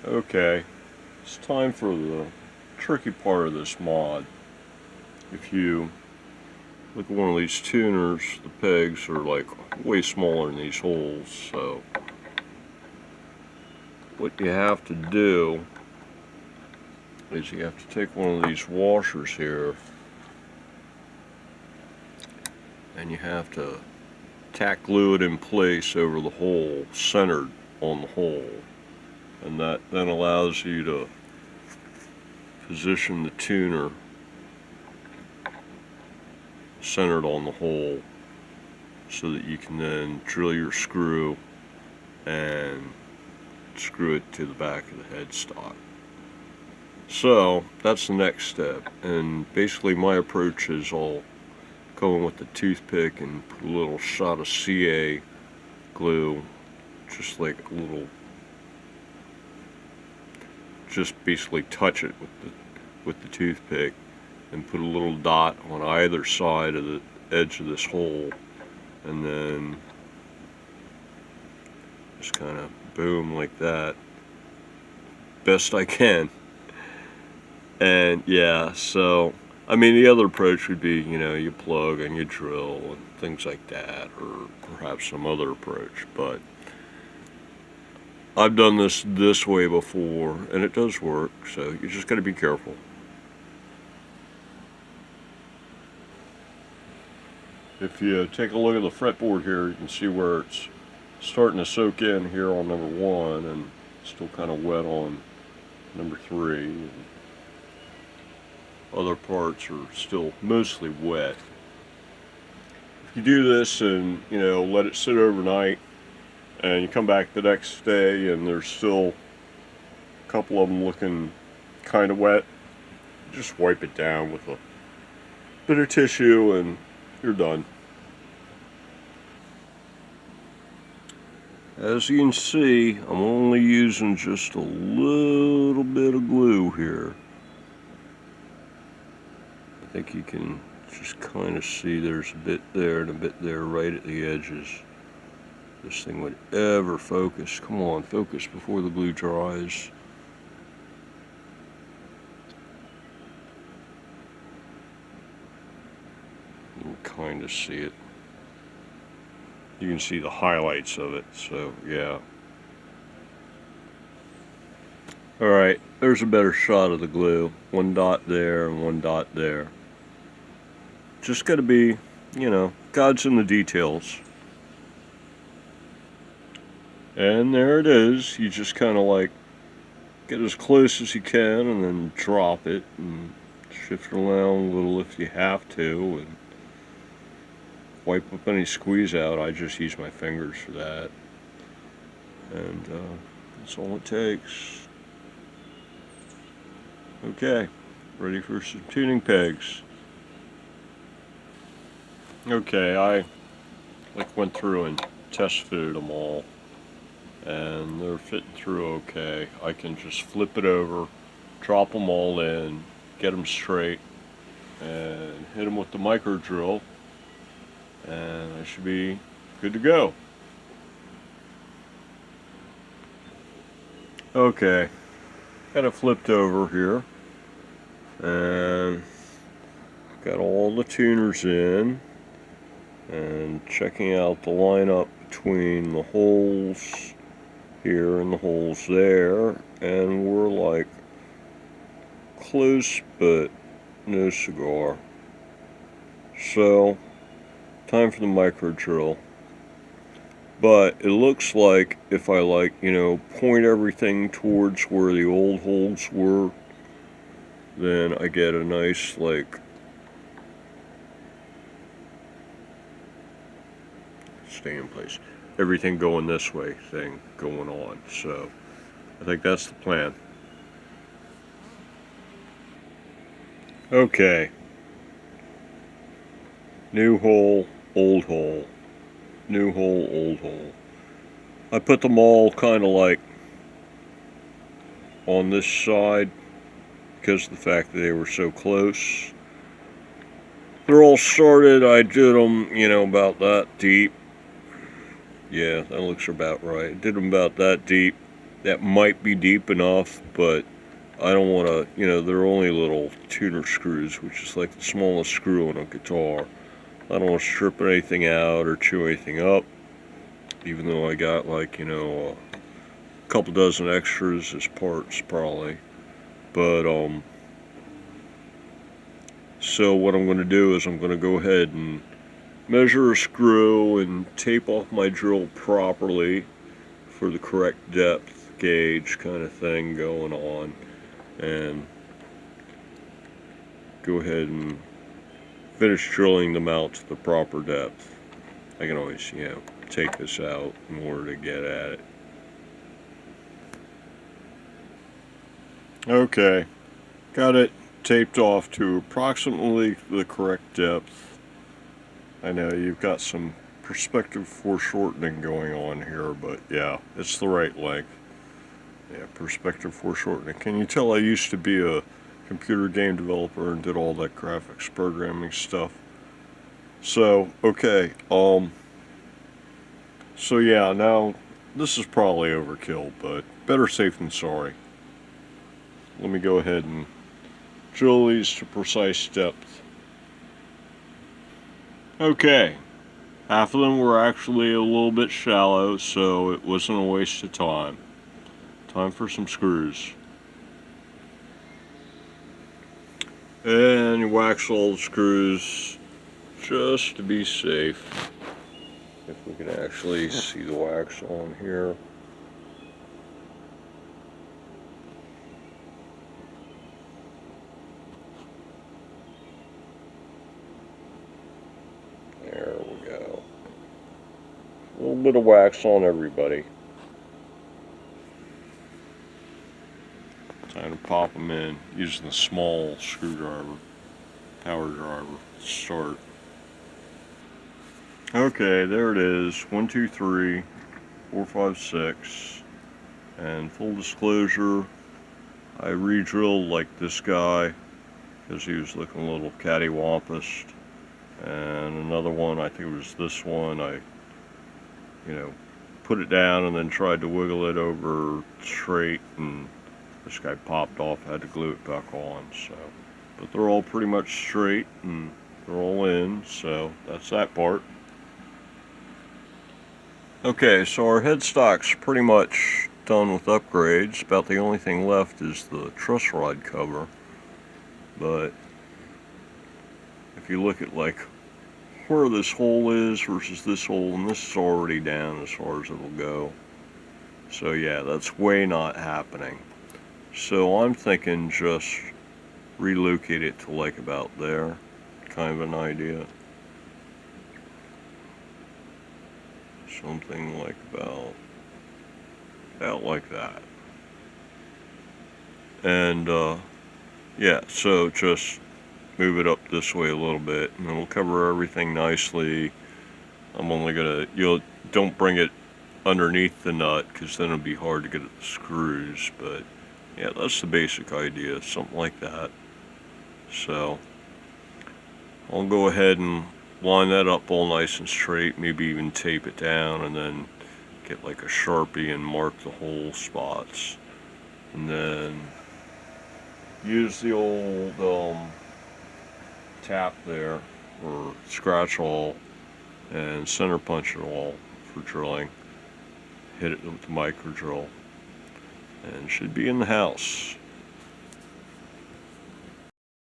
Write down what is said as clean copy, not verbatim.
Okay, it's time for the tricky part of this mod. If you look at one of these tuners, the pegs are like way smaller than these holes, so what you have to do is you have to take one of these washers here and you have to tack glue it in place over the hole, centered on the hole, and that then allows you to position the tuner centered on the hole so that you can then drill your screw and screw it to the back of the headstock. So that's the next step, and basically my approach is I'll go in with the toothpick and put a little shot of CA glue, just like a little, just basically touch it with the toothpick and put a little dot on either side of the edge of this hole, and then just kind of boom like that best I can. And yeah, so I mean the other approach would be, you plug and you drill and things like that, or perhaps some other approach, but I've done this way before and it does work, so you just got to be careful. If you take a look at the fretboard here, you can see where it's starting to soak in here on number 1 and still kind of wet on number 3. And other parts are still mostly wet. If you do this and, let it sit overnight and you come back the next day and there's still a couple of them looking kind of wet, just wipe it down with a bit of tissue and you're done. As you can see, I'm only using just a little bit of glue here. I think you can just kind of see there's a bit there and a bit there right at the edges. This thing would ever focus. Come on, focus before the glue dries. You can kind of see it. You can see the highlights of it, so yeah. Alright, there's a better shot of the glue. One dot there and one dot there. Just gotta be, God's in the details. And there it is. You just kind of like get as close as you can and then drop it and shift it around a little if you have to, and wipe up any squeeze out. I just use my fingers for that, and that's all it takes. Okay, ready for some tuning pegs. Okay, I went through and test fitted them all, and they're fitting through okay. I can just flip it over, drop them all in, get them straight, and hit them with the micro drill, and I should be good to go. Okay, got it flipped over here, and got all the tuners in, and checking out the lineup between the holes here and the holes there, and we're like close but no cigar. So time for the micro drill. But it looks like if I point everything towards where the old holes were, then I get a nice stay in place, everything going this way thing going on. So I think that's the plan. Okay. New hole, old hole. New hole, old hole. I put them all kind of on this side because of the fact that they were so close. They're all started. I did them, about that deep. Yeah, that looks about right. Did them about that deep. that might be deep enough, but I don't want to, they're only little tuner screws, which is like the smallest screw on a guitar. I don't want to strip anything out or chew anything up, even though I got like, a couple dozen extras as parts probably. But, so what I'm going to do is I'm going to go ahead and measure a screw and tape off my drill properly for the correct depth gauge kind of thing going on, and go ahead and finish drilling them out to the proper depth. I can always, take this out in order to get at it. Okay, got it taped off to approximately the correct depth. I know you've got some perspective foreshortening going on here, but yeah, it's the right length. Yeah, perspective foreshortening. Can you tell I used to be a computer game developer and did all that graphics programming stuff? So, okay, so yeah, now this is probably overkill, but better safe than sorry. Let me go ahead and drill these to precise depth. Okay, half of them were actually a little bit shallow, so it wasn't a waste of time. Time for some screws. And you wax all the screws just to be safe. If we can actually see the wax on here. There we go. A little bit of wax on everybody. Time to pop them in using the small screwdriver, power driver to start. Okay, there it is. 1, 2, 3, 4, 5, 6. And full disclosure, I re-drilled like this guy because he was looking a little cattywampus. And another one, I think it was this one, I put it down and then tried to wiggle it over straight, and this guy popped off. I had to glue it back on. So, but they're all pretty much straight and they're all in, so that's that part. Okay, so our headstock's pretty much done with upgrades. About the only thing left is the truss rod cover. But if you look at like where this hole is versus this hole, and this is already down as far as it'll go. So yeah, that's way not happening. So I'm thinking just relocate it to like about there, kind of an idea. Something like about like that. And yeah, so just move it up this way a little bit, and it'll cover everything nicely. I'm only gonna, don't bring it underneath the nut, because then it'll be hard to get at the screws. But yeah, that's the basic idea, something like that. So I'll go ahead and line that up all nice and straight, maybe even tape it down, and then get like a Sharpie and mark the hole spots, and then use the old tap there, or scratch awl, and center punch it all for drilling. Hit it with the micro drill, and should be in the house.